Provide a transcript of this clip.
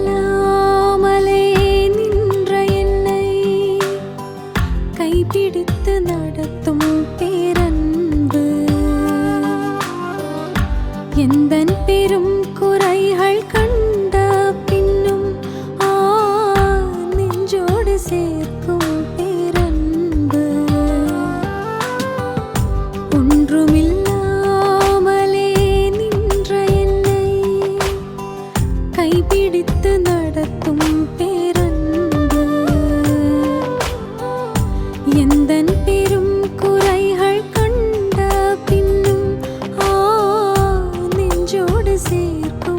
ஒன்றுமில்லாமலே நின்ற என்னை கைபிடித்து நடத்தும் பேரன்பு எந்தன் பெரும் குறைகள் கண்ட பின்னும் நெஞ்சோடு சேர்க்கும் பேரன்பு ஒன்றுமில்லாமலே நின்ற என்னை கைபிடித்து நடத்தும் பேரன்பு எந்தன் பெரும் குறைகள் கண்ட பின்னும் நெஞ்சோடு சேர்க்கும்